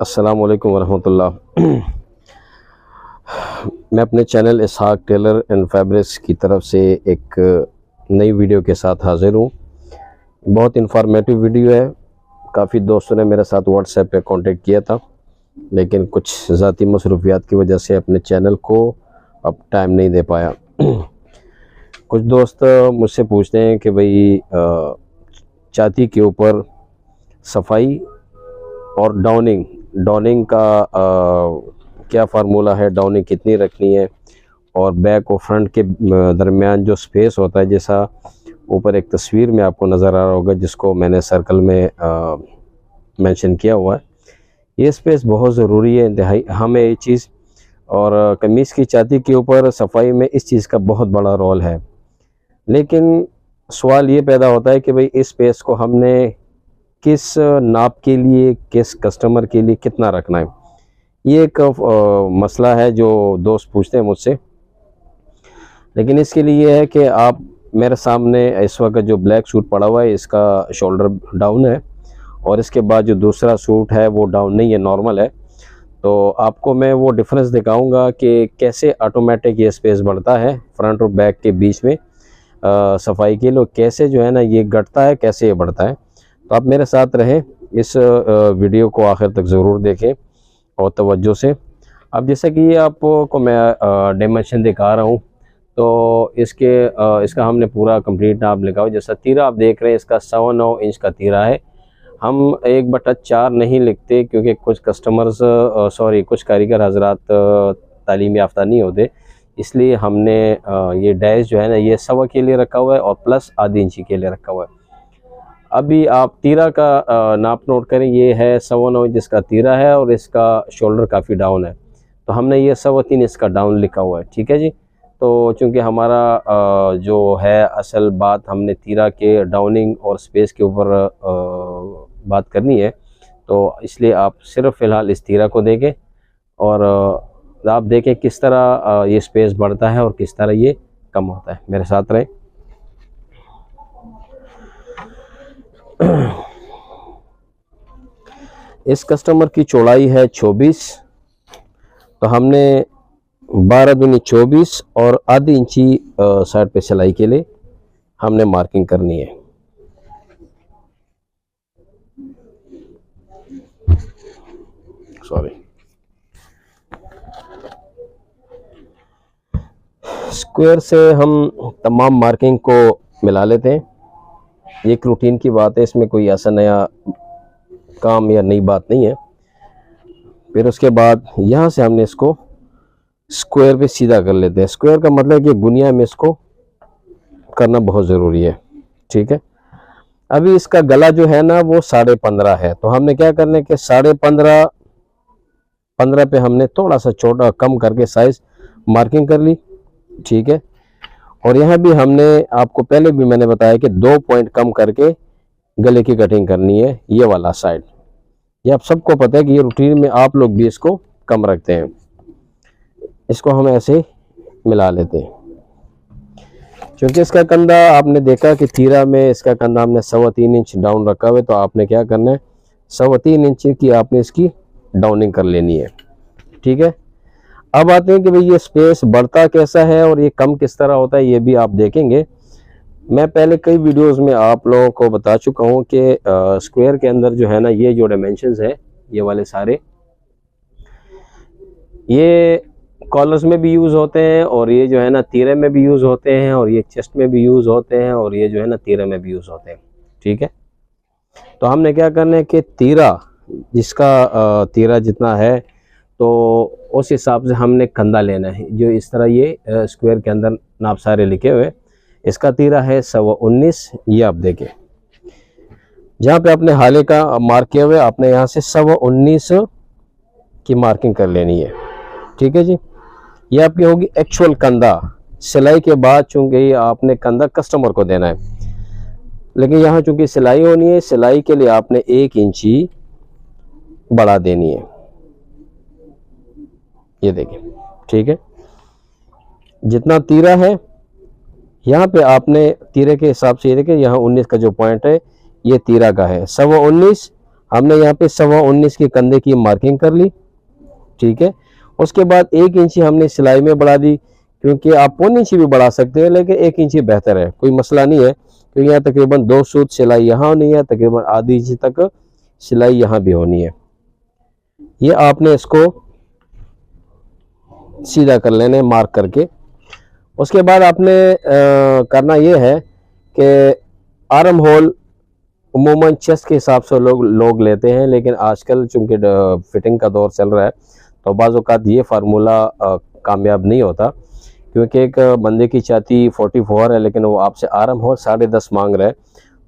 अस्सलाम वालेकुम वरहमतुल्लाह। मैं अपने channel Ishaq tailor and fabrics की तरफ से एक नई वीडियो के साथ हाज़िर हूँ। बहुत इन्फॉर्मेटिव वीडियो है। काफ़ी दोस्तों ने मेरे साथ व्हाट्सएप पे कांटेक्ट किया था, लेकिन कुछ ज़ाती मसरूफियात की वजह से अपने चैनल को अब टाइम नहीं दे पाया। कुछ दोस्त मुझसे पूछते हैं कि भाई छाती के ऊपर सफाई और डाउनिंग का क्या फार्मूला है, डाउनिंग कितनी रखनी है, और बैक और फ्रंट के दरमियान जो स्पेस होता है, जैसा ऊपर एक तस्वीर में आपको नज़र आ रहा होगा जिसको मैंने सर्कल में मेंशन किया हुआ है। ये स्पेस बहुत ज़रूरी है इंतहाई हमें ये चीज़, और कमीज़ की छाती के ऊपर सफाई में इस चीज़ का बहुत बड़ा रोल है। लेकिन सवाल ये पैदा होता है कि भाई इस स्पेस को हमने किस नाप के लिए, किस कस्टमर के लिए कितना रखना है, ये एक मसला है जो दोस्त पूछते हैं मुझसे। लेकिन इसके लिए ये है कि आप मेरे सामने इस वक्त जो ब्लैक सूट पड़ा हुआ है, इसका शोल्डर डाउन है और इसके बाद जो दूसरा सूट है वो डाउन नहीं है, नॉर्मल है। तो आपको मैं वो डिफरेंस दिखाऊंगा कि कैसे ऑटोमेटिक ये स्पेस बढ़ता है फ्रंट और बैक के बीच में सफाई के लिए, कैसे जो है ना ये घटता है, कैसे ये बढ़ता है। तो आप मेरे साथ रहें, इस वीडियो को आखिर तक ज़रूर देखें और तवज्जो से। अब जैसे कि ये आपको मैं डायमेंशन दिखा रहा हूँ, तो इसका हमने पूरा कंप्लीट नाप लिखा हुआ। जैसा तीरा आप देख रहे हैं, इसका 9.25 इंच का तीरा है। हम 1/4 नहीं लिखते क्योंकि कुछ कस्टमर्स कुछ कारीगर हजरात तालीम याफ्ता नहीं होते, इसलिए हमने ये डैश जो है ना ये 1.25 के लिए रखा हुआ है और प्लस आधी इंची के लिए रखा हुआ है। अभी आप तीरा का नाप नोट करें, ये है 9.25 इंच जिसका तीरा है और इसका शोल्डर काफ़ी डाउन है, तो हमने ये 3.25 इसका डाउन लिखा हुआ है। ठीक है जी। तो चूँकि हमारा जो है असल बात, हमने तीरा के डाउनिंग और स्पेस के ऊपर बात करनी है, तो इसलिए आप सिर्फ फ़िलहाल इस तीरा को देखें और आप देखें किस तरह ये स्पेस बढ़ता है और किस तरह ये कम होता है। मेरे साथ रहें। इस कस्टमर की चौड़ाई है 24, तो हमने 12 दूनी 24 और आधी इंची साइड पे सिलाई के लिए हमने मार्किंग करनी है। स्क्वायर से हम तमाम मार्किंग को मिला लेते हैं। ये एक रूटीन की बात है, इसमें कोई ऐसा नया काम या नई बात नहीं है। फिर उसके बाद यहाँ से हमने इसको स्क्वायर पे सीधा कर लेते हैं। स्क्वायर का मतलब कि गुनिया में इसको करना बहुत ज़रूरी है। ठीक है। अभी इसका गला जो है ना वो 15.5 है, तो हमने क्या करना है कि 15.5 पे हमने थोड़ा सा छोटा कम करके साइज मार्किंग कर ली। ठीक है। और यहाँ भी हमने आपको पहले भी मैंने बताया कि 2 पॉइंट कम करके गले की कटिंग करनी है, ये वाला साइड। ये आप सबको पता है कि ये रूटीन में आप लोग भी इसको कम रखते हैं। इसको हम ऐसे मिला लेते हैं। क्योंकि इसका कंधा आपने देखा कि तीरा में इसका कंधा हमने 3.25 इंच डाउन रखा हुआ है, तो आपने क्या करना है 3.25 इंच की आपने इसकी डाउनिंग कर लेनी है। ठीक है। अब आते हैं कि भाई ये स्पेस बढ़ता कैसा है और ये कम किस तरह होता है, ये भी आप देखेंगे। मैं पहले कई वीडियोस में आप लोगों को बता चुका हूँ कि स्क्वायर के अंदर जो है ना ये जो डायमेंशंस है, ये वाले सारे ये कॉलर्स में भी यूज़ होते हैं, और ये जो है ना तीरे में भी यूज़ होते हैं, और ये चेस्ट में भी यूज़ होते हैं, और ये जो है ना तीरे में भी यूज़ होते हैं। ठीक है। तो हमने क्या करना है कि तीरा जिसका तीरा जितना है, तो उस हिसाब से हमने कंधा लेना है। जो इस तरह ये स्क्वायर के अंदर नाप सारे लिखे हुए, इसका तीरा है 19.25। ये आप देखें जहाँ पे आपने हाले का मार्क किए हुए, आपने यहाँ से 19.25 की मार्किंग कर लेनी है। ठीक है जी। ये आपकी होगी एक्चुअल कंधा। सिलाई के बाद चूंकि ये आपने कंधा कस्टमर को देना है, लेकिन यहाँ चूंकि सिलाई होनी है, सिलाई के लिए आपने 1 इंची बढ़ा देनी है। ये देखें। ठीक है। जितना तीरा है यहाँ पे आपने तीरे के हिसाब से ये देखें, यहाँ 19 का जो पॉइंट है ये तीरा का है 19.25, हमने यहाँ पे 19.25 की कंधे की मार्किंग कर ली, ठीक है। उसके बाद 1 इंची हमने सिलाई में बढ़ा दी, क्योंकि आप 1 इंची भी बढ़ा सकते हैं, लेकिन 1 इंची बेहतर है, कोई मसला नहीं है। क्योंकि यहाँ तकरीबन 2 सूत सिलाई यहाँ होनी है, तकरीबन आधी इंची तक सिलाई यहाँ भी होनी है। ये आपने इसको सीधा कर लेना है मार्क करके। उसके बाद आपने करना ये है कि आर्म होल उमूमन चेस्ट के हिसाब से लोग लेते हैं, लेकिन आजकल चूंकि फिटिंग का दौर चल रहा है तो बाज़ औक़ात ये फार्मूला कामयाब नहीं होता, क्योंकि एक बंदे की छाती 44 है लेकिन वो आपसे आर्म होल 10.5 मांग रहा है,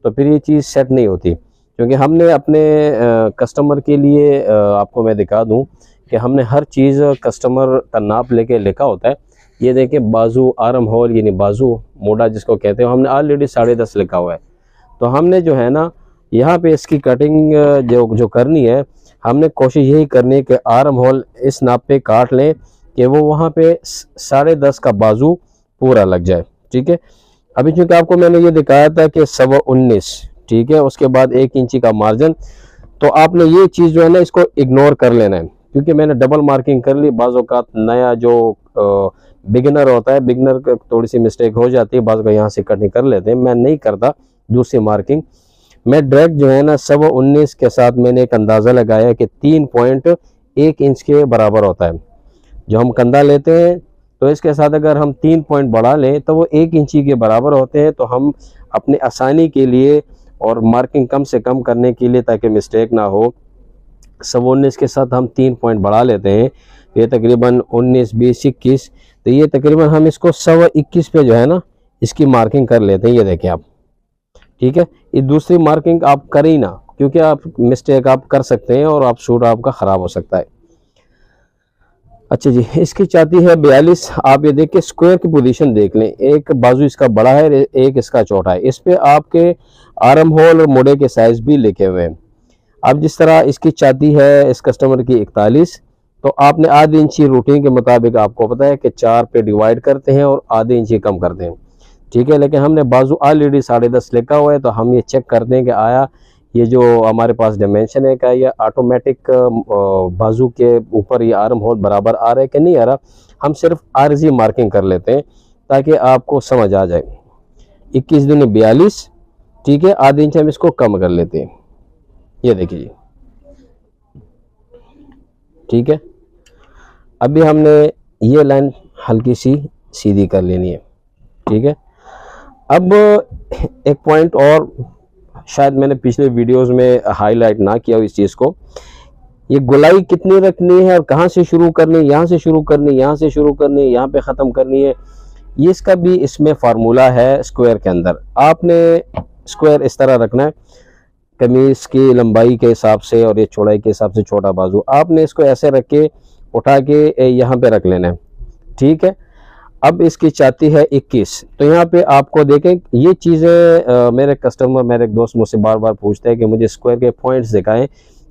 तो फिर ये चीज़ सेट नहीं होती। क्योंकि हमने अपने कस्टमर के लिए आपको मैं दिखा दूं कि हमने हर चीज़ कस्टमर का नाप लेके लिखा होता है। ये देखें, बाजू आर्म होल यानी बाजू मोड़ा जिसको कहते हैं, हमने ऑलरेडी 10.5 लिखा हुआ है। तो हमने जो है ना यहाँ पे इसकी कटिंग जो करनी है, हमने कोशिश यही करनी है कि आर्म होल इस नाप पे काट लें कि वो वहाँ पे 10.5 का बाजू पूरा लग जाए, ठीक है। अभी चूँकि आपको मैंने ये दिखाया था कि 19.25, ठीक है, उसके बाद 1 इंची का मार्जिन, तो आपने ये चीज़ जो है ना इसको इग्नोर कर लेना है, क्योंकि मैंने डबल मार्किंग कर ली। बाज़ औक़ात नया जो बिगिनर होता है, बिगिनर को थोड़ी सी मिस्टेक हो जाती है, बाज़ यहाँ से कटिंग कर लेते हैं। मैं नहीं करता दूसरी मार्किंग, मैं डायरेक्ट जो है ना 19.25 के साथ मैंने एक अंदाज़ा लगाया कि 3.1 इंच के बराबर होता है। जो हम कंधा लेते हैं तो इसके साथ अगर हम 3 पॉइंट बढ़ा लें तो वो 1 इंची के बराबर होते हैं। तो हम अपने आसानी के लिए और मार्किंग कम से कम करने के लिए, ताकि मिस्टेक ना हो, 19.25 के साथ हम 3 पॉइंट बढ़ा लेते हैं। ये तकरीबन 19, 20, 21, तो ये तकरीबन हम इसको 21.25 पे जो है ना इसकी मार्किंग कर लेते हैं। ये देखें आप, ठीक है। ये दूसरी मार्किंग आप करें ही ना, क्योंकि आप मिस्टेक आप कर सकते हैं और आप सूट आपका ख़राब हो सकता है। अच्छा जी, इसकी छाती है 42। आप ये देखिए स्क्वायर की पोजीशन देख लें, एक बाजू इसका बड़ा है, एक इसका छोटा है। इस पे आपके आर्म होल और मोड़े के साइज भी लिखे हुए हैं। अब जिस तरह इसकी छाती है इस कस्टमर की 41, तो आपने आधी इंची रूटीन के मुताबिक आपको पता है कि 4 पे डिवाइड करते हैं और आधी इंची कम करते हैं, ठीक है। लेकिन हमने बाजू ऑलरेडी 10.5 लिखा हुआ है, तो हम ये चेक करते हैं कि आया ये जो हमारे पास डायमेंशन है, क्या ये ऑटोमेटिक बाजू के ऊपर ये आर्म होल बराबर आ रहा है कि नहीं आ रहा। हम सिर्फ आरजी मार्किंग कर लेते हैं ताकि आपको समझ आ जाए। 21 दूनी 42, ठीक है, आधी इंच हम इसको कम कर लेते हैं। ये देखिए, ठीक है। अभी हमने ये लाइन हल्की सी सीधी कर लेनी है, ठीक है। अब एक पॉइंट और शायद मैंने पिछले वीडियोस में हाईलाइट ना किया हो इस चीज़ को, ये गोलाई कितनी रखनी है और कहाँ से शुरू करनी है, यहाँ से शुरू करनी, यहाँ से शुरू करनी, यहाँ पे ख़त्म करनी है, ये इसका भी इसमें फार्मूला है। स्क्वायर के अंदर आपने स्क्वायर इस तरह रखना है, कमीज़ की लंबाई के हिसाब से और ये चौड़ाई के हिसाब से छोटा बाजू, आपने इसको ऐसे रख के उठा के यहाँ पे रख लेना है, ठीक है। अब इसकी छाती है 21, तो यहाँ पे आपको देखें ये चीज़ें मेरे कस्टमर, मेरे एक दोस्त मुझसे बार बार पूछते हैं कि मुझे स्क्वायर के पॉइंट्स दिखाएं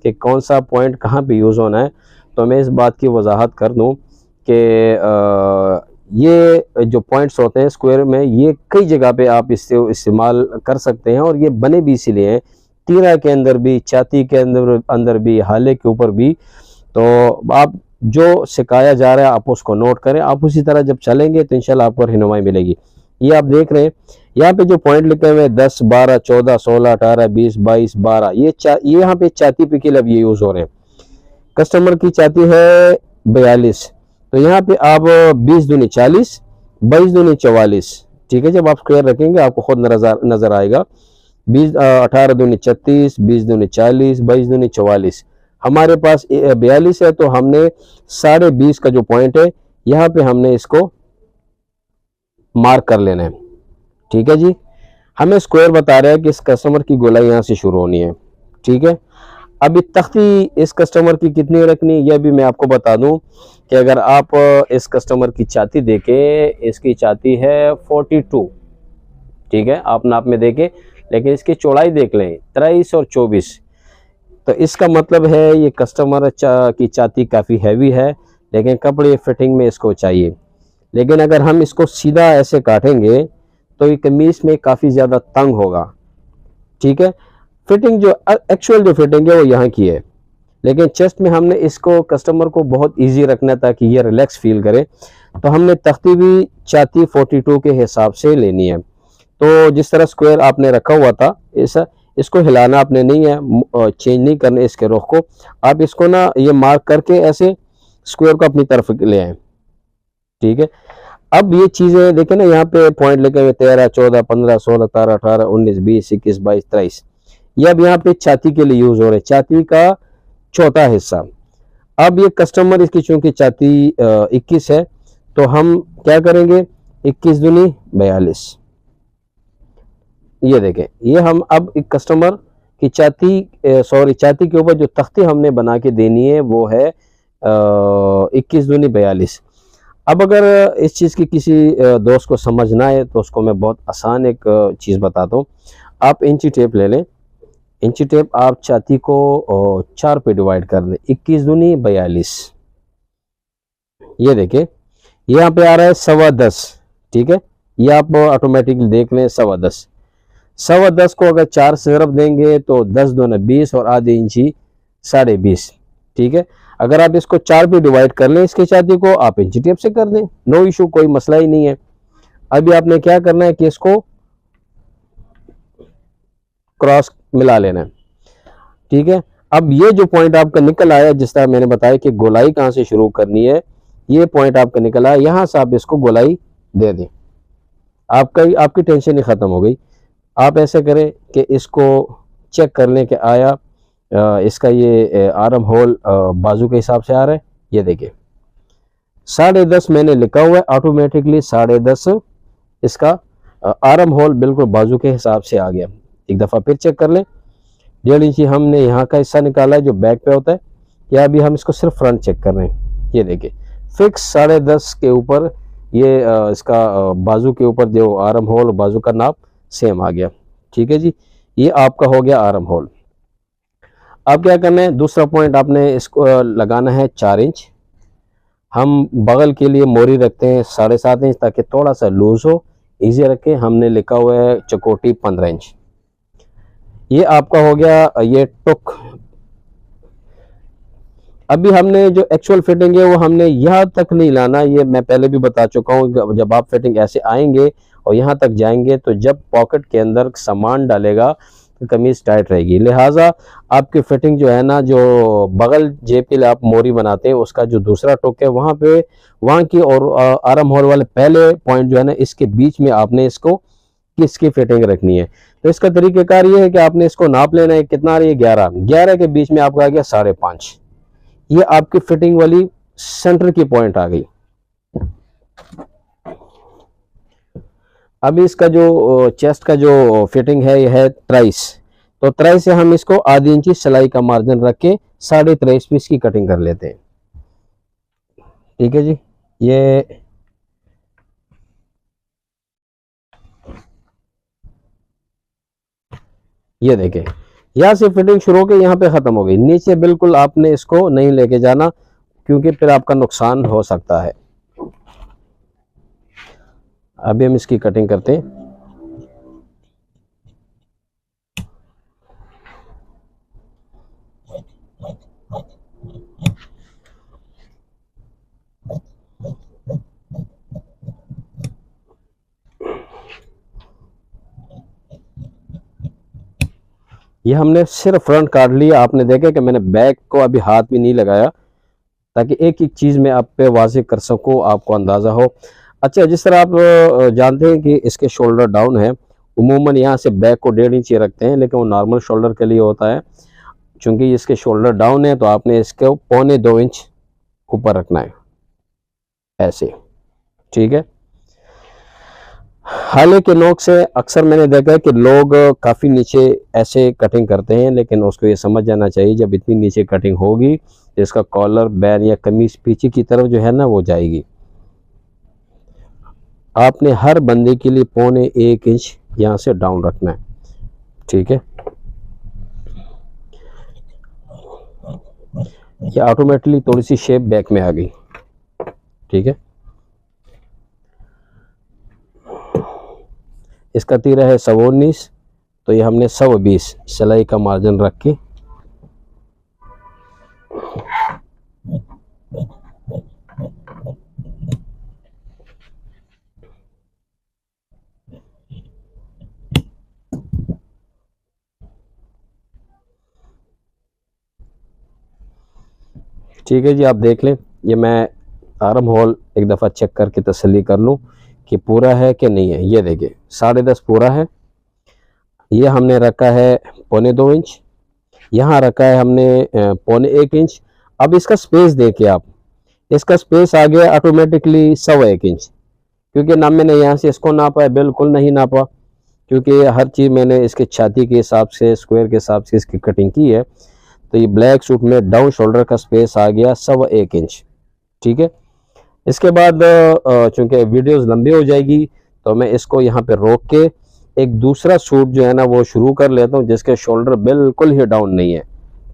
कि कौन सा पॉइंट कहाँ पे यूज़ होना है। तो मैं इस बात की वजाहत कर दूं कि ये जो पॉइंट्स होते हैं स्क्वायर में, ये कई जगह पे आप इससे इस्तेमाल कर सकते हैं, और ये बने भी इसीलिए हैं, तीरा के अंदर भी, छाती के अंदर भी, हाले के ऊपर भी। तो आप जो सिखाया जा रहा है आप उसको नोट करें, आप उसी तरह जब चलेंगे तो इंशाल्लाह आपको रहनुमाई मिलेगी। ये आप देख रहे हैं यहाँ पे जो पॉइंट लिखे हुए हैं 10, 12, 14, 16, 18, 20, 22, 12, ये यहाँ पे छाती पे के लिए यूज़ हो रहे हैं। कस्टमर की छाती है 42, तो यहाँ पे आप 20 दूनी 40, 22 दूनी 44, ठीक है। जब आप स्क्वायर रखेंगे आपको खुद नज़र आएगा। 18 दूनी 36, 20 दूनी 40, 22 दूनी 44, हमारे पास 42 है, तो हमने 20.5 का जो पॉइंट है यहाँ पे हमने इसको मार्क कर लेना है, ठीक है जी। हमें स्क्वायर बता रहा है कि इस कस्टमर की गोलाई यहाँ से शुरू होनी है, ठीक है। अभी तख्ती इस कस्टमर की कितनी रखनी है यह भी मैं आपको बता दूं कि अगर आप इस कस्टमर की छाती देखें, इसकी छाती है 42, ठीक है, आप नाप में देखें, लेकिन इसकी चौड़ाई देख लें 23 और 24, तो इसका मतलब है ये कस्टमर की छाती काफ़ी हैवी है, लेकिन कपड़े फिटिंग में इसको चाहिए। लेकिन अगर हम इसको सीधा ऐसे काटेंगे तो ये कमीज में काफ़ी ज़्यादा तंग होगा, ठीक है। फिटिंग जो एक्चुअल जो फिटिंग है वो यहाँ की है, लेकिन चेस्ट में हमने इसको कस्टमर को बहुत इजी रखना ताकि ये रिलैक्स फील करे। तो हमने तख्ती भी छाती 42 के हिसाब से लेनी है। तो जिस तरह स्क्वायर आपने रखा हुआ था इसको हिलाना आपने नहीं है, चेंज नहीं करना इसके रुख को। आप इसको ना ये मार्क करके ऐसे स्क्वायर को अपनी तरफ ले आए, ठीक है। अब ये चीजें देखें ना, यहाँ पे पॉइंट लगे हुए 13, 14, 15, 16, 17, 18, 19, 20, 21, 22, 23। ये अब यहाँ पे छाती के लिए यूज हो रहे हैं, छाती का चौथा हिस्सा। अब ये कस्टमर इसकी चूंकि छाती 21 है, तो हम क्या करेंगे, 21 दूनी 42। ये देखें, ये हम अब एक कस्टमर की छाती छाती के ऊपर जो तख्ती हमने बना के देनी है वो है 21 दूनी 42। अब अगर इस चीज़ की किसी दोस्त को समझ ना आए तो उसको मैं बहुत आसान एक चीज़ बताता हूँ। आप इंची टेप ले लें, इंची टेप आप छाती को 4 पे डिवाइड कर दें, 21 दूनी 42। ये देखिए यहाँ पे आ रहा है 10.25, ठीक है। ये आप ऑटोमेटिकली देख लें 10.25। 10.25 को अगर 4 से ज़रब देंगे तो 10 दूना 20 और आधी इंची 20.5, ठीक है। अगर आप इसको 4 पे डिवाइड कर लें इसके छाती को, आप इंची टेप से कर दें, नो इशू, कोई मसला ही नहीं है। अभी आपने क्या करना है कि इसको क्रॉस मिला लेना है, ठीक है। अब ये जो पॉइंट आपका निकल आया, जिस तरह मैंने बताया कि गोलाई कहाँ से शुरू करनी है, ये पॉइंट आपका निकल आया, यहाँ से आप इसको गोलाई दे दें, आपकी टेंशन ही ख़त्म हो गई। आप ऐसे करें कि इसको चेक कर लें कि आया इसका ये आर्म होल बाजू के हिसाब से आ रहा है। ये देखिए 10.5 मैंने लिखा हुआ है, ऑटोमेटिकली 10.5 इसका आर्म होल बिल्कुल बाजू के हिसाब से आ गया। एक दफ़ा फिर चेक कर लें। 1.5 इंची हमने यहाँ का हिस्सा निकाला है जो बैक पे होता है, या अभी हम इसको सिर्फ फ्रंट चेक कर रहे हैं। ये देखिए फिक्स 10.5 के ऊपर ये इसका बाजू के ऊपर जो आर्म होल बाजू का नाप सेम आ गया, ठीक है जी। ये आपका हो गया आर्म होल। अब क्या करना है, दूसरा पॉइंट आपने इसको लगाना है 4 इंच। हम बगल के लिए मोरी रखते हैं 7.5 इंच ताकि थोड़ा सा लूज हो, इजी रखें। हमने लिखा हुआ है चकोटी 15 इंच। ये आपका हो गया ये टुक। अभी हमने जो एक्चुअल फिटिंग है वो हमने यहाँ तक नहीं लाना, ये मैं पहले भी बता चुका हूँ। जब आप फिटिंग ऐसे आएंगे और यहाँ तक जाएंगे तो जब पॉकेट के अंदर सामान डालेगा तो कमीज टाइट रहेगी, लिहाजा आपकी फिटिंग जो है ना, जो बगल जेब के लिए आप मोरी बनाते हैं उसका जो दूसरा टुक है वहाँ की और आर्म होल वाले पहले पॉइंट जो है ना, इसके बीच में आपने इसको किसकी फिटिंग रखनी है। तो इसका तरीक़ेकार ये है कि आपने इसको नाप लेना है, कितना आ रही है 11 के बीच में आपका आ गया 5.5। ये आपकी फिटिंग वाली सेंटर की पॉइंट आ गई। अभी इसका जो चेस्ट का जो फिटिंग है ये है 23। तो 23 से हम इसको आधी इंची सिलाई का मार्जिन रख के 23.5 पीस की कटिंग कर लेते हैं, ठीक है जी। ये देखें यहाँ से फिटिंग शुरू होकर यहाँ पे ख़त्म हो गई। नीचे बिल्कुल आपने इसको नहीं लेके जाना क्योंकि फिर आपका नुकसान हो सकता है। अभी हम इसकी कटिंग करते हैं। ये हमने सिर्फ फ्रंट काट लिया। आपने देखा कि मैंने बैक को अभी हाथ भी नहीं लगाया ताकि एक एक चीज़ में आप पे वाज़ेह कर सकूँ, आपको अंदाज़ा हो। अच्छा, जिस तरह आप जानते हैं कि इसके शोल्डर डाउन है, उमूमन यहाँ से बैक को 1.5 इंच रखते हैं, लेकिन वो नॉर्मल शोल्डर के लिए होता है। चूँकि इसके शोल्डर डाउन है तो आपने इसको 1.25 इंच ऊपर रखना है, ऐसे, ठीक है। हाले के नोक से अक्सर मैंने देखा है कि लोग काफ़ी नीचे ऐसे कटिंग करते हैं, लेकिन उसको ये समझ जाना चाहिए जब इतनी नीचे कटिंग होगी तो इसका कॉलर बैन या कमीज पीछे की तरफ जो है ना वो जाएगी। आपने हर बंदे के लिए 1.25 इंच यहाँ से डाउन रखना है, ठीक है। ये ऑटोमेटिकली थोड़ी सी शेप बैक में आ गई, ठीक है। इसका तीरा है 19.25, तो ये हमने 120 सिलाई का मार्जिन रख के ठीक है जी। आप देख लें, ये मैं आर्म होल एक दफ़ा चेक करके तसल्ली कर लूँ कि पूरा है कि नहीं है। ये देखिए 10.5 पूरा है। ये हमने रखा है 1.25 इंच, यहाँ रखा है हमने 1.25 इंच। अब इसका स्पेस देखिए आप, इसका स्पेस आ गया ऑटोमेटिकली 1.25 इंच, क्योंकि ना मैंने यहाँ से इसको नापा है, बिल्कुल नहीं नापा, क्योंकि हर चीज़ मैंने इसके छाती के हिसाब से, स्क्वायर के हिसाब से इसकी कटिंग की है। तो ये ब्लैक सूट में डाउन शोल्डर का स्पेस आ गया 1.25 इंच। ठीक है। इसके बाद चूंकि वीडियोस लंबी हो जाएगी तो मैं इसको यहाँ पे रोक के एक दूसरा सूट जो है ना वो शुरू कर लेता हूँ, जिसके शोल्डर बिल्कुल ही डाउन नहीं है।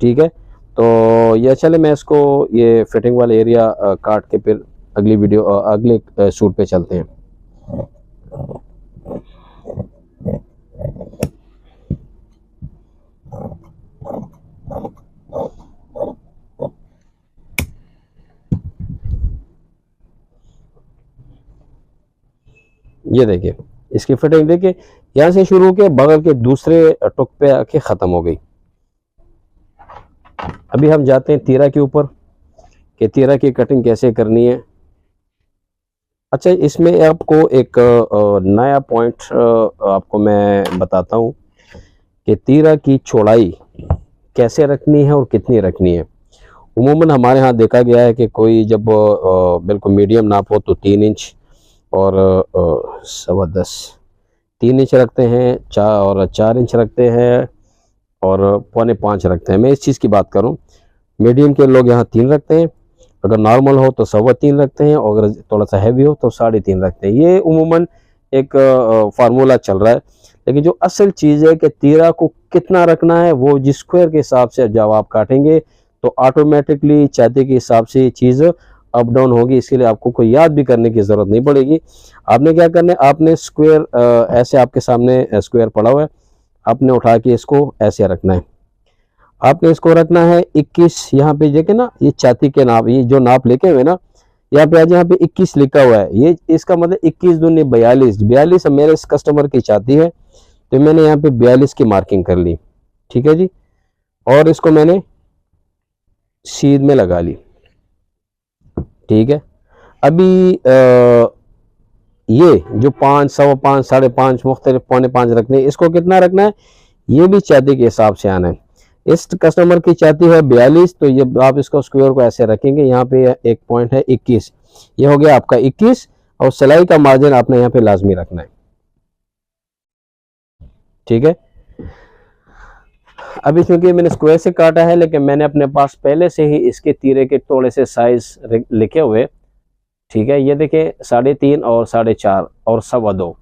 ठीक है। तो ये चले मैं इसको ये फिटिंग वाला एरिया काट के फिर अगली वीडियो अगले सूट पे चलते हैं। ये देखिए इसकी फिटिंग देखिए, यहाँ से शुरू के बगल के दूसरे टुक पे आके ख़त्म हो गई। अभी हम जाते हैं तीरा के ऊपर कि तीरा की कटिंग कैसे करनी है। अच्छा, इसमें आपको एक नया पॉइंट आपको मैं बताता हूँ कि तीरा की चौड़ाई कैसे रखनी है और कितनी रखनी है। उमूमन हमारे यहाँ देखा गया है कि कोई जब बिल्कुल मीडियम नाप हो तो 3 इंच और 10.25 3 इंच रखते हैं, 4 इंच रखते हैं और 4.25 रखते हैं। मैं इस चीज़ की बात करूं, मीडियम के लोग यहाँ 3 रखते हैं, अगर नॉर्मल हो तो 3.25 रखते हैं और अगर थोड़ा सा हैवी हो तो 3.5 रखते हैं। ये उमूमन एक फार्मूला चल रहा है, लेकिन जो असल चीज़ है कि तीरा को कितना रखना है वो जिस स्क्वायर के हिसाब से जब आप काटेंगे तो ऑटोमेटिकली छाती के हिसाब से ये चीज़ अप डाउन होगी। इसके लिए आपको कोई याद भी करने की ज़रूरत नहीं पड़ेगी। आपने क्या करना है, आपने स्क्वायर ऐसे आपके सामने स्क्वायर पड़ा हुआ है, आपने उठा के इसको ऐसे रखना है। आपने इसको रखना है 21, यहाँ पे देखे ना ये छाती के नाप, ये जो नाप लेके हुए ना यहाँ पे आज यहाँ पे 21 लिखा हुआ है, ये इसका मतलब 21 दूनी 42। 42 मेरे इस कस्टमर की छाती है तो मैंने यहाँ पे 42 की मार्किंग कर ली। ठीक है जी। और इसको मैंने सीध में लगा ली। ठीक है। अभी ये जो 5, 5.25, 5.5 मुख्तलिफ 4.25 रखने, इसको कितना रखना है ये भी छाती के हिसाब से आना है। इस कस्टमर की छाती है 42, तो ये आप इसको स्क्वायर को ऐसे रखेंगे, यहाँ पे एक पॉइंट है 21, ये हो गया आपका 21 और सिलाई का मार्जिन आपने यहाँ पे लाजमी रखना है। ठीक है। अभी क्योंकि मैंने स्क्वायर से काटा है, लेकिन मैंने अपने पास पहले से ही इसके तीरे के थोड़े से साइज लिखे हुए। ठीक है। ये देखें 3.5 और 4.5 और 2.25।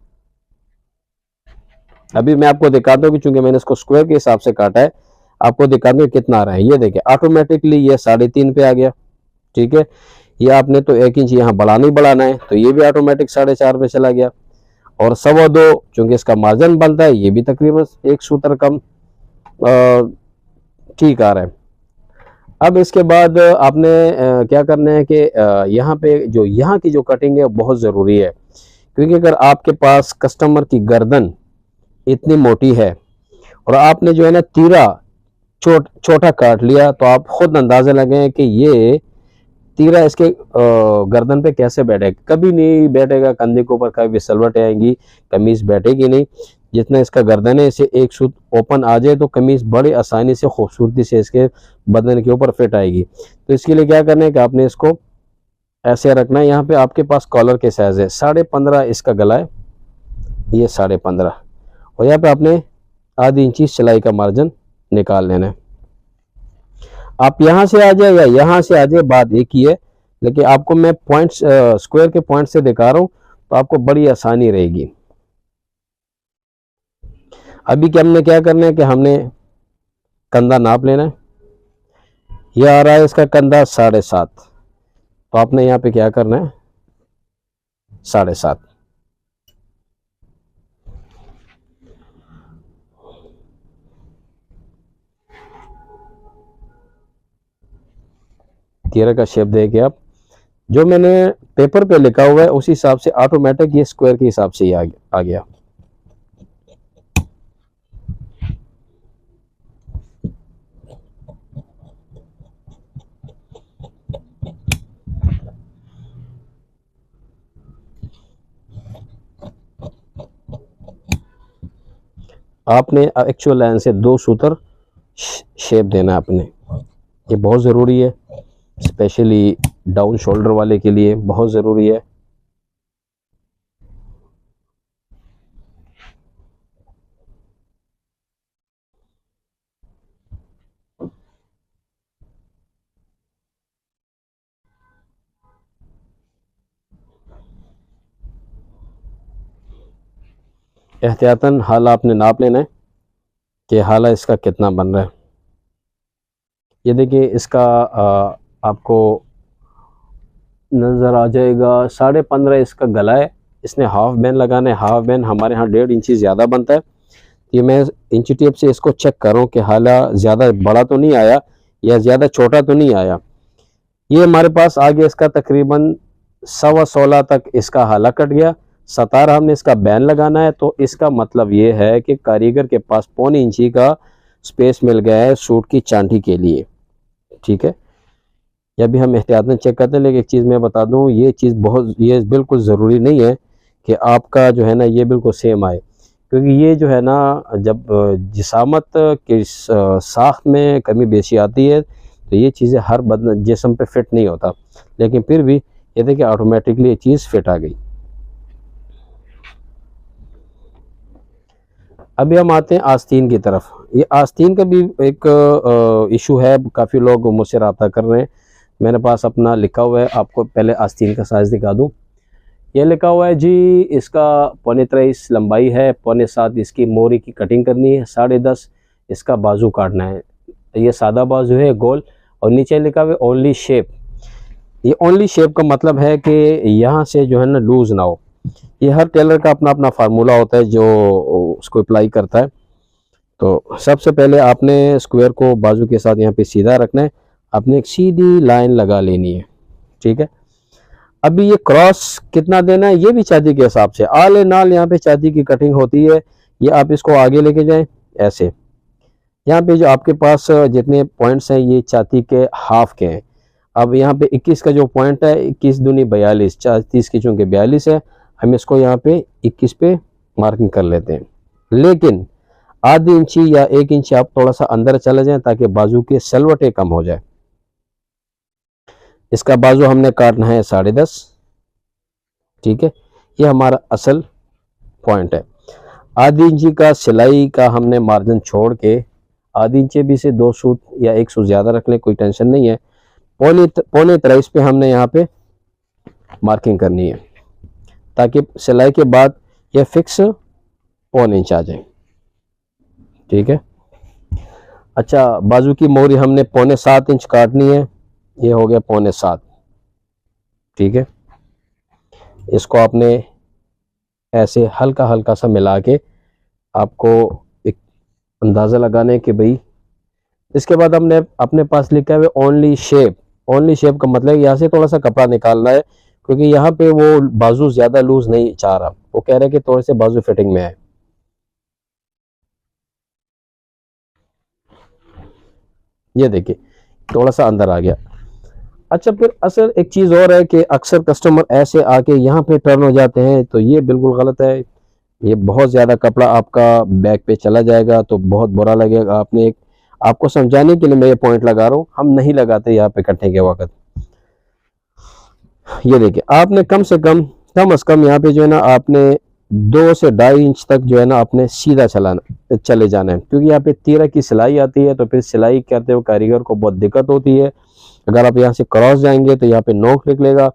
अभी मैं आपको दिखाता हूँ कि चूंकि मैंने इसको स्क्वायर के हिसाब से काटा है, आपको दिखाता हूँ कितना आ रहा है। ये देखें ऑटोमेटिकली ये 3.5 पे आ गया। ठीक है। ये आपने तो 1 इंच यहाँ बढ़ाना ही बढ़ाना है, तो ये भी ऑटोमेटिक 4.5 पे चला गया। और 2.25 चूंकि इसका मार्जिन बनता है, ये भी तकरीबन 1 सूत्र कम ठीक आ रहा है। अब इसके बाद आपने क्या करना है कि यहाँ पे जो यहाँ की जो कटिंग है बहुत ज़रूरी है, क्योंकि अगर आपके पास कस्टमर की गर्दन इतनी मोटी है और आपने जो है ना तीरा छोटा काट लिया, तो आप खुद अंदाज़ा लगाएं कि ये तीरा इसके गर्दन पे कैसे बैठेगा। कभी नहीं बैठेगा कंधे के ऊपर, कभी सलवटें आएंगी, कमीज बैठेगी नहीं। जितना इसका गर्दन है, इसे एक सूत ओपन आ जाए तो कमीज बड़ी आसानी से खूबसूरती से इसके बदन के ऊपर फिट आएगी। तो इसके लिए क्या करना है कि आपने इसको ऐसे रखना है। यहाँ पे आपके पास कॉलर के साइज है 15.5 इसका गला है, ये 15.5, और यहाँ पे आपने आधी इंची सिलाई का मार्जिन निकाल लेना है। आप यहाँ से आ जाए या यहाँ से आ जाए, बात एक ही है, लेकिन आपको मैं पॉइंट्स स्क्वायर के पॉइंट से दिखा रहा हूँ तो आपको बड़ी आसानी रहेगी। अभी क्या हमने क्या करना है कि हमने कंधा नाप लेना है। यह आ रहा है इसका कंधा 7.5, तो आपने यहाँ पे क्या करना है 7.5। तीरा का शेप दे के आप जो मैंने पेपर पे लिखा हुआ है उस हिसाब से ऑटोमेटिक ये स्क्वायर के हिसाब से ही आ गया। आपने एक्चुअल लाइन से 2 सूत्र शेप देना है आपने, ये बहुत ज़रूरी है, स्पेशली डाउन शोल्डर वाले के लिए बहुत ज़रूरी है। एहतियातन हाला आपने नाप लेना है कि हाला इसका कितना बन रहा है। ये देखिए इसका आपको नज़र आ जाएगा 15.5 इसका गला है, इसने हाफ बैंड लगाना है। हाफ बैंड हमारे यहाँ 1.5 इंची ज़्यादा बनता है। ये मैं इंची टेप से इसको चेक कर रहा हूँ कि हाला ज़्यादा बड़ा तो नहीं आया या ज़्यादा छोटा तो नहीं आया। ये हमारे पास आ गया इसका तकरीबन 16.25 तक इसका हाला कट गया। 17 हमने इसका बैन लगाना है, तो इसका मतलब ये है कि कारीगर के पास 1.25 इंची का स्पेस मिल गया है सूट की चांटी के लिए। ठीक है, या भी हम एहतियातन चेक करते हैं। लेकिन एक चीज़ मैं बता दूं, ये बिल्कुल ज़रूरी नहीं है कि आपका जो है ना ये बिल्कुल सेम आए, क्योंकि ये जो है ना जब जिसामत के साख्त में कमी बेशी आती है तो ये चीज़ें हर बदन जिस्म पे फिट नहीं होता। लेकिन फिर भी ये देखिए ऑटोमेटिकली ये चीज़ फिट आ गई। अभी हम आते हैं आस्तीन की तरफ। ये आस्तीन का भी एक इशू है, काफ़ी लोग मुझसे रब्ता कर रहे हैं। मेरे पास अपना लिखा हुआ है, आपको पहले आस्तीन का साइज़ दिखा दूं। ये लिखा हुआ है जी, इसका 1.25 लंबाई है, 1.7 इसकी मोरी की कटिंग करनी है, 10.5 इसका बाजू काटना है। ये सादा बाजू है गोल, और नीचे लिखा हुआ है ओनली शेप। ये ओनली शेप का मतलब है कि यहाँ से जो है ना लूज़ ना हो। ये हर टेलर का अपना अपना फार्मूला होता है जो उसको अप्लाई करता है। तो सबसे पहले आपने स्क्वायर को बाजू के साथ यहाँ पे सीधा रखना है, आपने एक सीधी लाइन लगा लेनी है। ठीक है, अभी ये क्रॉस कितना देना है ये भी चादी के हिसाब से। आले नाल यहाँ पे चादी की कटिंग होती है, ये आप इसको आगे लेके जाएं ऐसे। यहाँ पे जो आपके पास जितने पॉइंट्स हैं ये चादी के हाफ के हैं। अब यहाँ पे 21 का जो पॉइंट है, 21 दूनी 42, 30 की चूँकि 42 है, हम इसको यहाँ पे 21 पे मार्किंग कर लेते हैं। लेकिन आधी इंची या 1 इंची आप थोड़ा सा अंदर चले जाएं ताकि बाजू के सलवटें कम हो जाए। इसका बाजू हमने काटना है 10.5। ठीक है, ये हमारा असल पॉइंट है। आधी इंची का सिलाई का हमने मार्जिन छोड़ के आधी इंची भी से 2 सूत या 1 सूत ज़्यादा रख लें, कोई टेंशन नहीं है। 2.25 पे हमने यहाँ पे मार्किंग करनी है ताकि सिलाई के बाद ये फिक्स 1 इंच आ जाए। ठीक है, अच्छा बाजू की मोहरी हमने 7.25 इंच काटनी है, ये हो गया 7.25। ठीक है, इसको आपने ऐसे हल्का हल्का सा मिला के आपको एक अंदाज़ा लगाने कि भाई। इसके बाद हमने अपने पास लिखा है ओनली शेप। ओनली शेप का मतलब यहाँ से थोड़ा सा कपड़ा निकालना है, क्योंकि यहाँ पे वो बाजू ज़्यादा लूज नहीं चाह रहा, वो कह रहे हैं कि थोड़े से बाजू फिटिंग में है। ये देखिए थोड़ा सा अंदर आ गया। अच्छा, फिर असल एक चीज़ और है कि अक्सर कस्टमर ऐसे आके यहाँ पे टर्न हो जाते हैं, तो ये बिल्कुल गलत है। ये बहुत ज़्यादा कपड़ा आपका बैक पे चला जाएगा तो बहुत बुरा लगेगा। आपको समझाने के लिए मैं ये पॉइंट लगा रहा हूँ, हम नहीं लगाते यहाँ पे कटने के वक्त। ये देखिए आपने कम से कम यहाँ पे जो है ना आपने 2 से 2.5 इंच तक जो है ना आपने सीधा चले जाना है, क्योंकि यहाँ पे तीरा की सिलाई आती है, तो फिर सिलाई करते हुए कारीगर को बहुत दिक्कत होती है। अगर आप यहाँ से क्रॉस जाएंगे तो यहाँ पे नोक निकलेगा,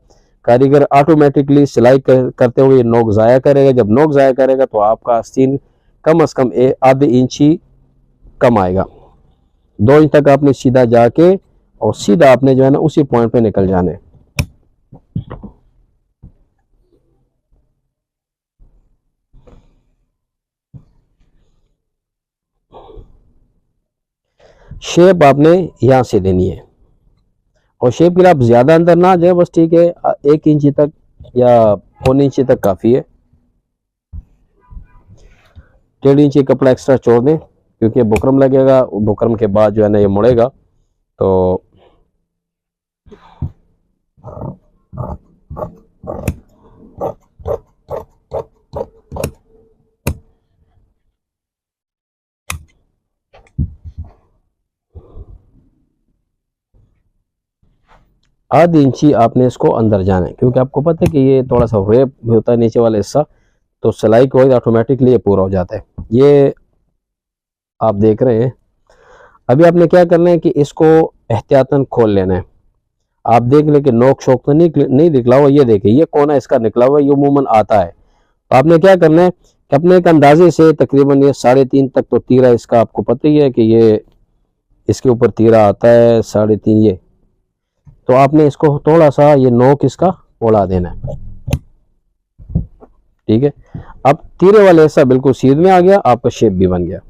कारीगर ऑटोमेटिकली सिलाई करते हुए नोक ज़ाया करेगा। जब नोक ज़ाया करेगा तो आपका आस्तीन कम से कम आधे इंची कम आएगा। 2 इंच तक आपने सीधा जाके और सीधा आपने जो है ना उसी पॉइंट पे निकल जाना है। शेप आपने यहाँ से देनी है और शेप के लिए आप ज़्यादा अंदर ना जाए, बस ठीक है 1 इंची तक या 1.25 इंची तक काफ़ी है। 1.5 इंची कपड़ा एक्स्ट्रा छोड़ दें, क्योंकि बुकरम लगेगा, बुकरम के बाद जो है ना ये मुड़ेगा। तो आधी इंची आपने इसको अंदर जाना है, क्योंकि आपको पता है कि ये थोड़ा सा रेप होता है नीचे वाला हिस्सा, तो सिलाई के वक्त ऑटोमेटिकली ये पूरा हो जाता है। ये आप देख रहे हैं। अभी आपने क्या करना है कि इसको एहतियातन खोल लेना है। आप देख लें कि नोक शोक तो नहीं निकला हुआ। ये देखिए ये कोना इसका निकला हुआ, ये अमूमन आता है। तो आपने क्या करना है कि अपने एक अंदाजे से तकरीबन ये 3.5 तक तो तीरा इसका आपको पता ही है कि ये इसके ऊपर तीरा आता है 3.5 ये। तो आपने इसको थोड़ा सा ये नोक इसका उड़ा देना है, ठीक है। अब तीरे वाले ऐसा बिल्कुल सीध में आ गया, आपका शेप भी बन गया।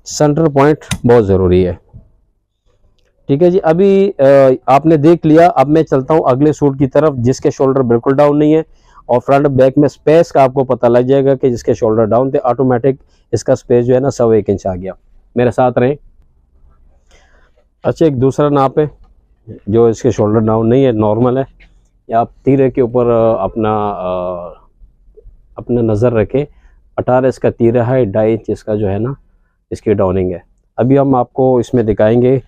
सेंटर पॉइंट बहुत जरूरी है, ठीक है जी। अभी आपने देख लिया। अब मैं चलता हूं अगले सूट की तरफ, जिसके शोल्डर बिल्कुल डाउन नहीं है और फ्रंट बैक में स्पेस का आपको पता लग जाएगा कि जिसके शोल्डर डाउन थे ऑटोमेटिक इसका स्पेस जो है ना 1.25 इंच आ गया। मेरे साथ रहे। अच्छा, एक दूसरा नाप है जो इसके शोल्डर डाउन नहीं है, नॉर्मल है। या आप तीरे के ऊपर अपना नज़र रखें। 18 इसका तीरा है, 2.5 इंच इसका जो है ना इसकी डाउनिंग है। अभी हम आपको इसमें दिखाएंगे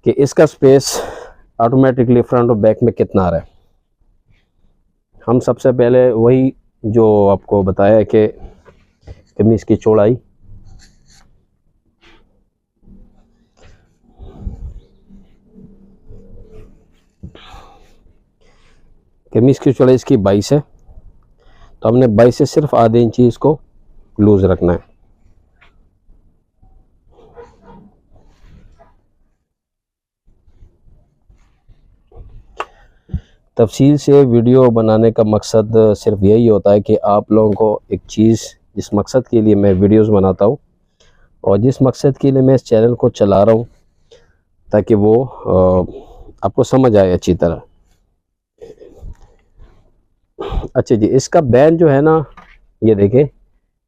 कि इसका स्पेस ऑटोमेटिकली फ्रंट और बैक में कितना आ रहा है। हम सबसे पहले वही जो आपको बताया कि कमीज की चौड़ाई, कमीज की चौड़ाई इसकी 22 है, तो हमने 22 से सिर्फ आधे इंची इसको लूज रखना है। तफसील से वीडियो बनाने का मकसद सिर्फ यही होता है कि आप लोगों को एक चीज़, जिस मकसद के लिए मैं वीडियोस बनाता हूँ और जिस मकसद के लिए मैं इस चैनल को चला रहा हूँ, ताकि वो आपको समझ आए अच्छी तरह। अच्छा जी, इसका बैंड जो है ना, ये देखें,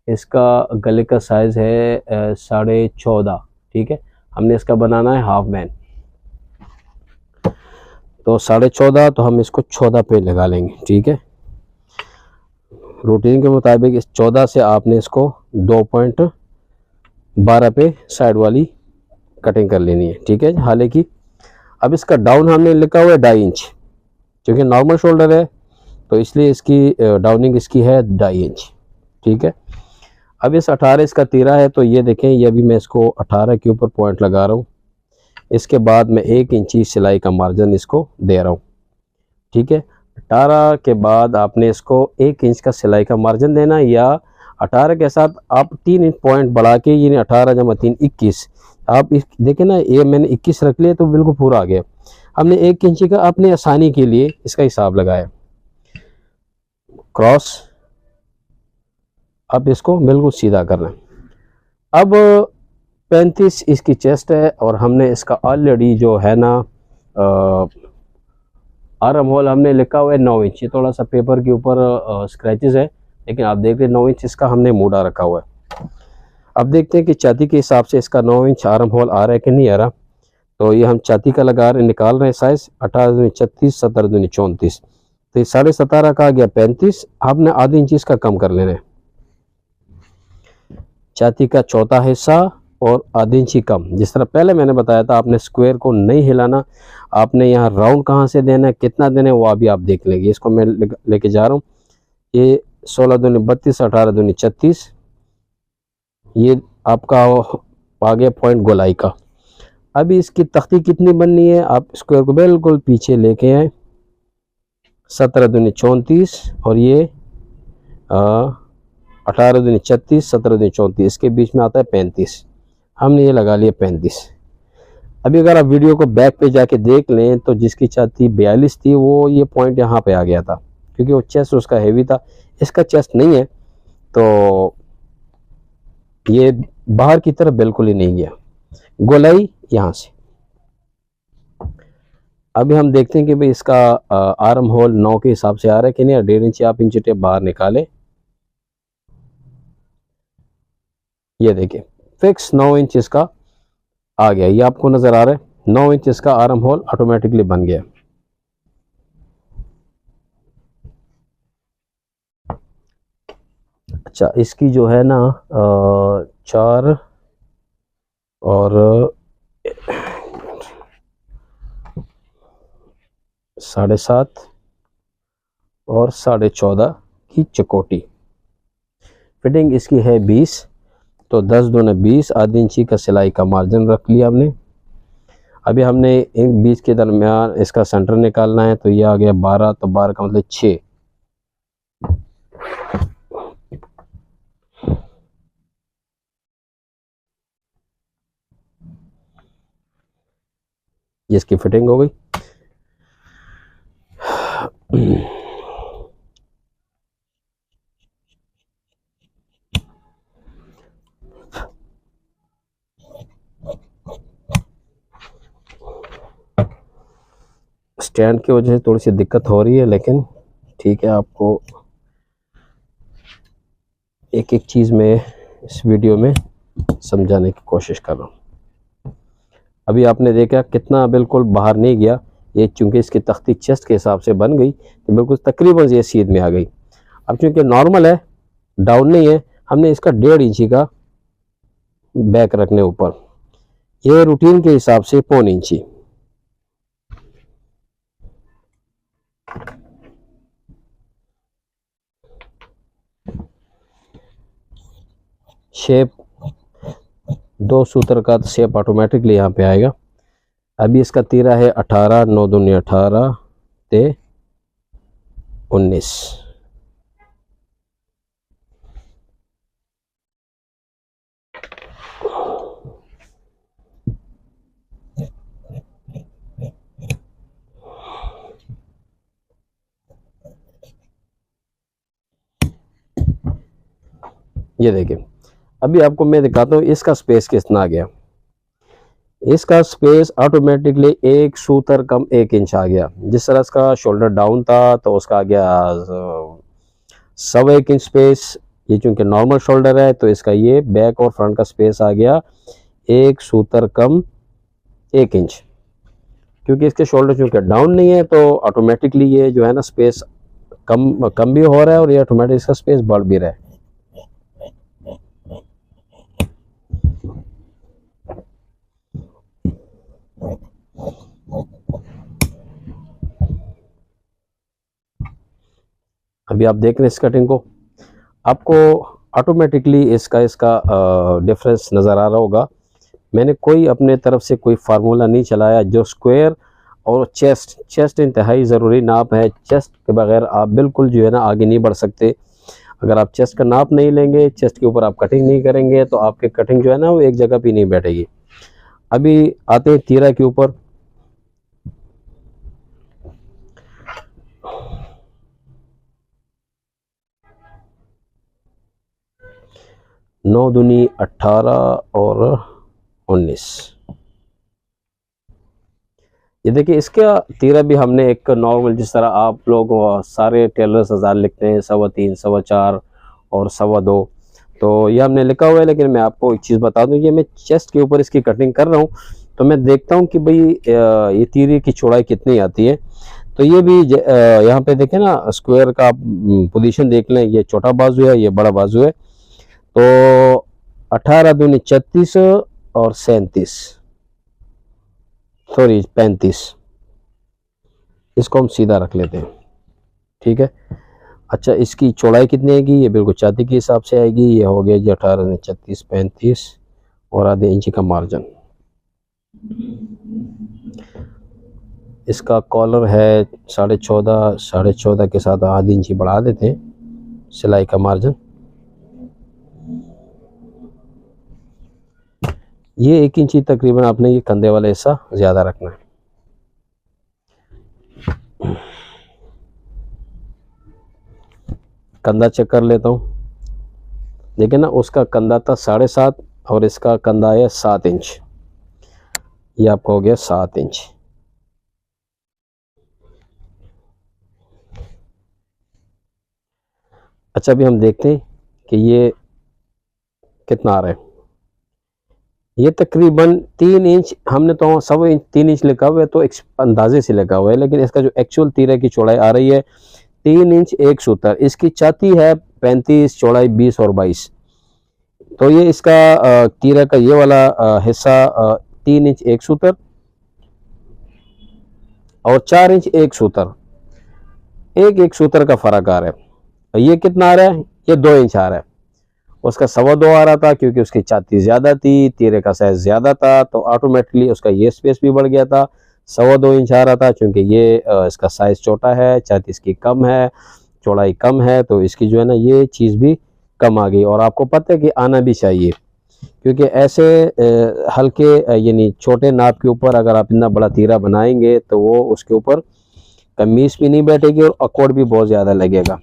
इसका गले का साइज़ है 14.5, ठीक है। हमने इसका बनाना है हाफ बैंड, तो 14.5, तो हम इसको 14 पे लगा लेंगे, ठीक है। रूटीन के मुताबिक इस 14 से आपने इसको 2.12 पे साइड वाली कटिंग कर लेनी है, ठीक है। हालांकि अब इसका डाउन हमने लिखा हुआ है 2.5 इंच, क्योंकि नॉर्मल शोल्डर है तो इसलिए इसकी डाउनिंग इसकी है 2.5 इंच, ठीक है। अब इस 18 इसका तीरा है, तो ये देखें, ये अभी मैं इसको 18 के ऊपर पॉइंट लगा रहा हूँ। इसके बाद मैं 1 इंची सिलाई का मार्जिन इसको दे रहा हूँ, ठीक है। 18 के बाद आपने इसको 1 इंच का सिलाई का मार्जिन देना, या 18 के साथ आप 3 इंच पॉइंट बढ़ा के, यानी 18 जमा 3 21। आप देखें ना, ये मैंने 21 रख लिया तो बिल्कुल पूरा आ गया। हमने 1 इंची का अपने आसानी के लिए इसका हिसाब लगाया, क्रॉस। अब इसको बिल्कुल सीधा करना है। अब 35 इसकी चेस्ट है और हमने इसका ऑलरेडी जो है ना आर्म होल हमने लिखा हुआ है 9 इंच। ये थोड़ा सा पेपर के ऊपर स्क्रैचेस है, लेकिन आप देख रहे हैं 9 इंच इसका हमने मोड़ा रखा हुआ है। अब देखते हैं कि छाती के हिसाब से इसका 9 इंच आर्म होल आ रहा है कि नहीं आ रहा। तो ये हम छाती का निकाल रहे हैं साइज 18 दूनी 36, 17 दूनी 34, तो 17.5 का आ गया 35। आपने आधी इंच इसका कम कर लेना है, छाती का चौथा हिस्सा और आधी इंची कम। जिस तरह पहले मैंने बताया था, आपने स्क्वायर को नहीं हिलाना, आपने यहाँ राउंड कहाँ से देना है, कितना देना है, वो अभी आप देख लेंगे। इसको मैं लेके जा रहा हूँ। ये 16 दूनी 32, 18 दूनी 36, ये आपका आ गया पॉइंट गोलाई का। अभी इसकी तख्ती कितनी बननी है, आप स्क्वायर को बिल्कुल पीछे लेके आए, 17 दूनी 34 और ये 18 दूनी 36, 17 दूनी 34, इसके बीच में आता है 35। हमने ये लगा लिया 35। अभी अगर आप वीडियो को बैक पे जाके देख लें तो जिसकी छाती 42 थी वो ये पॉइंट यहाँ पे आ गया था, क्योंकि वो चेस्ट उसका हैवी था। इसका चेस्ट नहीं है तो ये बाहर की तरफ बिल्कुल ही नहीं गया। गोलाई यहाँ से अभी हम देखते हैं कि भाई इसका आर्म होल 9 के हिसाब से आ रहा है कि नहीं। 1.5 इंच आप इंची टेप बाहर निकालें, ये देखिए फिक्स 9 इंच इसका आ गया, ये आपको नजर आ रहा है। 9 इंच इसका आर्म होल ऑटोमेटिकली बन गया। अच्छा, इसकी जो है ना 4 और 7.5 और 14.5 की चकोटी। फिटिंग इसकी है 20, तो 10 दूने 20, आधी इंची का सिलाई का मार्जिन रख लिया हमने। अभी हमने इन 20 के दरमियान इसका सेंटर निकालना है, तो ये आ गया 12, तो 12 का मतलब 6। ये इसकी फिटिंग हो गई। स्टैंड की वजह से थोड़ी सी दिक्कत हो रही है, लेकिन ठीक है, आपको एक एक चीज़ में इस वीडियो में समझाने की कोशिश कर रहा हूँ। अभी आपने देखा कितना बिल्कुल बाहर नहीं गया, ये चूंकि इसकी तख्ती चेस्ट के हिसाब से बन गई तो बिल्कुल तकरीबन ये सीध में आ गई। अब चूंकि नॉर्मल है, डाउन नहीं है, हमने इसका 1.5 इंची का बैक रखने ऊपर, ये रूटीन के हिसाब से 1.25 इंची। शेप 2 सूत्र का शेप ऑटोमेटिकली यहाँ पे आएगा। अभी इसका तीरा है 18, 9 दूनी 18 ते 19। ये देखिए, अभी आपको मैं दिखाता हूँ इसका स्पेस कितना आ गया। इसका स्पेस ऑटोमेटिकली 1 सूत्र कम 1 इंच आ गया। जिस तरह इसका शोल्डर डाउन था तो उसका आ गया 1.25 इंच स्पेस। ये चूंकि नॉर्मल शोल्डर है तो इसका ये बैक और फ्रंट का स्पेस आ गया 1 सूत्र कम 1 इंच। क्योंकि इसके शोल्डर चूंकि डाउन नहीं है तो ऑटोमेटिकली ये जो है ना स्पेस कम भी हो रहा है और ये ऑटोमेटिक इसका स्पेस बढ़ भी रहा है। अभी आप देख रहे हैं इस कटिंग को, आपको ऑटोमेटिकली इसका डिफरेंस नज़र आ रहा होगा। मैंने कोई अपने तरफ से कोई फार्मूला नहीं चलाया। जो स्क्वायर और चेस्ट इंतहाई ज़रूरी नाप है। चेस्ट के बगैर आप बिल्कुल जो है ना आगे नहीं बढ़ सकते। अगर आप चेस्ट का नाप नहीं लेंगे, चेस्ट के ऊपर आप कटिंग नहीं करेंगे तो आपकी कटिंग जो है ना वो एक जगह पे नहीं बैठेगी। अभी आते हैं तीरा के ऊपर। नौ दूनी 18 और 19। ये देखिए, इसका तीरा भी हमने एक नॉर्मल, जिस तरह आप लोग सारे टेलर्स 1000 लिखते हैं, 3.25, 4.25 और 2.25, तो ये हमने लिखा हुआ है। लेकिन मैं आपको एक चीज़ बता दूं, ये मैं चेस्ट के ऊपर इसकी कटिंग कर रहा हूँ तो मैं देखता हूँ कि भाई ये तीरे की चौड़ाई कितनी आती है। तो ये भी यहाँ पे देखें ना, स्क्वायर का पोजीशन देख लें। ये छोटा बाजू है, ये बड़ा बाजू है। तो 18 दूनी 36 और 35, इसको हम सीधा रख लेते हैं, ठीक है। अच्छा, इसकी चौड़ाई कितनी आएगी? ये बिल्कुल छाती के हिसाब से आएगी। ये हो गया जी 18 दूनी 36, 35 और आधे इंची का मार्जिन। इसका कॉलर है 14.5, 14.5 के साथ आधी इंची बढ़ा देते हैं सिलाई का मार्जिन। ये 1 इंची तकरीबन आपने ये कंधे वाला हिस्सा ज़्यादा रखना है। कंधा चेक कर लेता हूँ। देखिए ना, उसका कंधा था 7.5 और इसका कंधा है 7 इंच। ये आपका हो गया 7 इंच। अच्छा, अभी हम देखते हैं कि ये कितना आ रहा है। ये तकरीबन 3 इंच, हमने तो 1.25 इंच 3 इंच लिखा हुआ है, तो अंदाजे से लिखा हुआ है, लेकिन इसका जो एक्चुअल तीरे की चौड़ाई आ रही है 3 इंच 1 सूतर। इसकी छाती है 35, चौड़ाई 20 और 22। तो ये इसका तीरे का ये वाला हिस्सा 3 इंच 1 सूतर और 4 इंच 1 सूतर, एक सूतर का फर्क आ रहा है। ये कितना आ रहा है? ये 2 इंच आ रहा है। उसका 2.25 आ रहा था क्योंकि उसकी छाती ज्यादा थी, तीरे का साइज ज्यादा था, तो ऑटोमेटिकली उसका ये स्पेस भी बढ़ गया था। 2.25 इंच आ रहा था क्योंकि ये इसका साइज छोटा है, छाती इसकी कम है, चौड़ाई कम है, तो इसकी जो है ना ये चीज़ भी कम आ गई। और आपको पता है कि आना भी चाहिए, क्योंकि ऐसे हल्के यानी छोटे नाप के ऊपर अगर आप इतना बड़ा तीरा बनाएंगे तो वो उसके ऊपर कमीज भी नहीं बैठेगी और अकॉर्ड भी बहुत ज़्यादा लगेगा।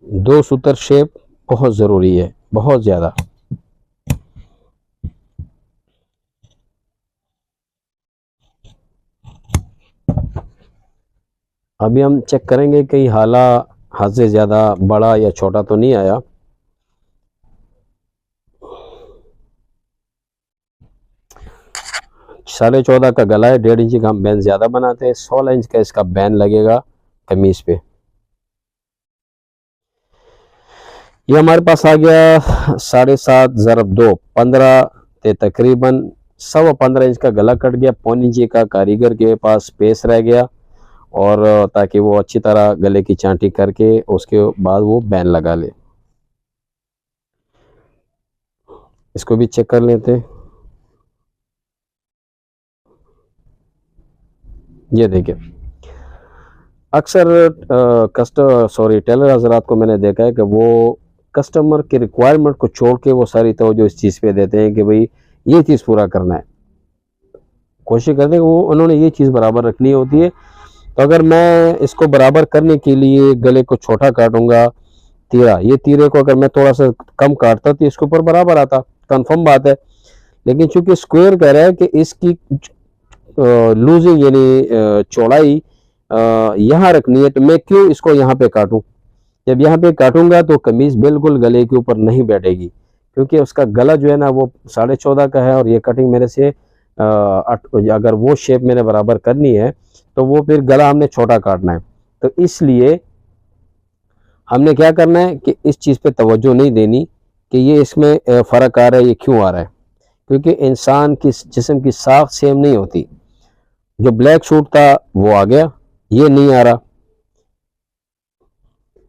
दो सूतर शेप बहुत ज़रूरी है, बहुत ज़्यादा। अभी हम चेक करेंगे कि हाला हद से ज़्यादा बड़ा या छोटा तो नहीं आया। साढ़े 14 का गला है, 1.5 इंच का हम बैन ज़्यादा बनाते हैं, 16 इंच का इसका बैन लगेगा कमीज पे। ये हमारे पास आ गया 7.5 ज़रब 2, 15 ते तकरीबन 15.25 इंच का गला कट गया। 1.25 इंच का कारीगर के पास स्पेस रह गया, और ताकि वो अच्छी तरह गले की चांटी करके उसके बाद वो बैन लगा ले। इसको भी चेक कर लेते हैं। ये देखिए, अक्सर टेलर हजरात को मैंने देखा है कि वो कस्टमर की रिक्वायरमेंट को छोड़ के वो सारी तवज्जो इस चीज़ पे देते हैं कि भाई ये चीज़ पूरा करना है। कोशिश करते हैं कि वो उन्होंने ये चीज़ बराबर रखनी होती है। तो अगर मैं इसको बराबर करने के लिए गले को छोटा काटूंगा, ये तीरे को अगर मैं थोड़ा सा कम काटता तो इसके ऊपर बराबर आता, कंफर्म बात है। लेकिन चूंकि स्क्वायर कह रहा है कि इसकी लूजिंग यानी चौड़ाई यहाँ रखनी है, तो मैं क्यों इसको यहाँ पे काटूं? जब यहाँ पे काटूंगा तो कमीज बिल्कुल गले के ऊपर नहीं बैठेगी, क्योंकि उसका गला जो है ना वो 14.5 का है, और ये कटिंग मेरे से अगर वो शेप मैंने बराबर करनी है तो वो फिर गला हमने छोटा काटना है। तो इसलिए हमने क्या करना है कि इस चीज़ पे तवज्जो नहीं देनी कि ये इसमें फ़र्क आ रहा है, ये क्यों आ रहा है, क्योंकि इंसान की जिस्म की साख सेम नहीं होती। जो ब्लैक सूट था वो आ गया, ये नहीं आ रहा,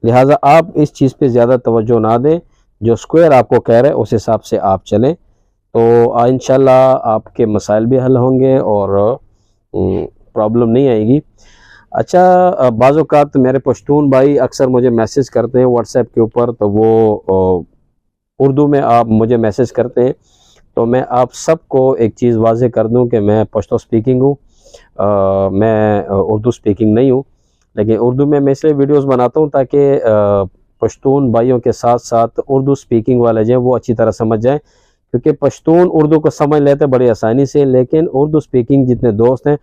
लिहाजा आप इस चीज़ पे ज़्यादा तवज्जो ना दें। जो स्क्वायर आपको कह रहे हैं उस हिसाब से आप चलें, तो इंशाल्लाह आपके मसाइल भी हल होंगे और प्रॉब्लम नहीं आएगी। अच्छा, बाज़ औक़ात मेरे पश्तून भाई अक्सर मुझे मैसेज करते हैं व्हाट्सएप के ऊपर, तो वो उर्दू में आप मुझे मैसेज करते हैं। तो मैं आप सबको एक चीज़ वाज़ेह कर दूं कि मैं पश्तो स्पीकिंग हूँ, मैं उर्दू स्पीकिंग नहीं हूँ। लेकिन उर्दू में मैं इसलिए वीडियोस बनाता हूँ ताकि पश्तून भाइयों के साथ साथ उर्दू स्पीकिंग वाले जो हैं वो अच्छी तरह समझ जाएं, क्योंकि पश्तून उर्दू को समझ लेते हैं बड़ी आसानी से, लेकिन उर्दू स्पीकिंग जितने दोस्त हैं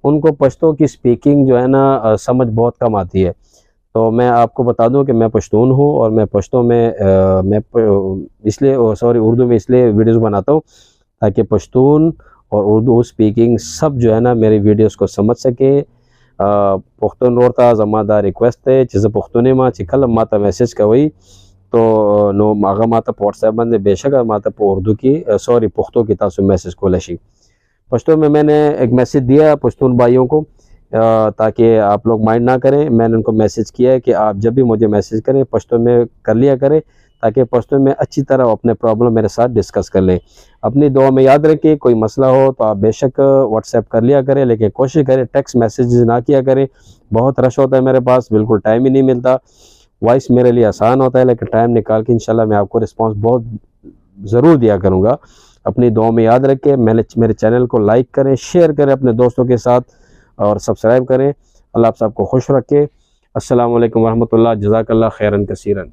उनको पश्तो की स्पीकिंग जो है ना समझ बहुत कम आती है। तो मैं आपको बता दूं कि मैं पश्तून हूं, और मैं पश्तो में उर्दू में इसलिए वीडियोस बनाता हूं ताकि पश्तून और उर्दू स्पीकिंग सब जो है ना मेरी वीडियोस को समझ सके। पुख्तून रोता जमादार रिक्वेस्ट है चीज़ पुख्तूनी माँ चिकल माता मैसेज का वही तो नो मागा माता व्हाट्सएप बंदे बेशक माता उर्दू की पुख्तो की तासु मैसेज को लशी पश्तो में मैंने एक मैसेज दिया पश्तून भाइयों को, ताकि आप लोग माइंड ना करें। मैंने उनको मैसेज किया है कि आप जब भी मुझे मैसेज करें पश्तो में कर लिया करें, ताकि पश्तो में अच्छी तरह अपने प्रॉब्लम मेरे साथ डिस्कस कर लें। अपनी दुआ में याद रखें, कोई मसला हो तो आप बेशक व्हाट्सएप कर लिया करें, लेकिन कोशिश करें टेक्स्ट मैसेजेस ना किया करें। बहुत रश होता है मेरे पास, बिल्कुल टाइम ही नहीं मिलता। वॉइस मेरे लिए आसान होता है, लेकिन टाइम निकाल के इंशाल्लाह मैं आपको रिस्पांस बहुत ज़रूर दिया करूँगा। अपनी दुआ में याद रखें। मेरे चैनल को लाइक करें, शेयर करें अपने दोस्तों के साथ, और सब्सक्राइब करें। अल्लाह आप सबको खुश रखे। अस्सलाम वालेकुम वरहमतुल्लाह, जज़ाकल्लाह खैरन कसीरन।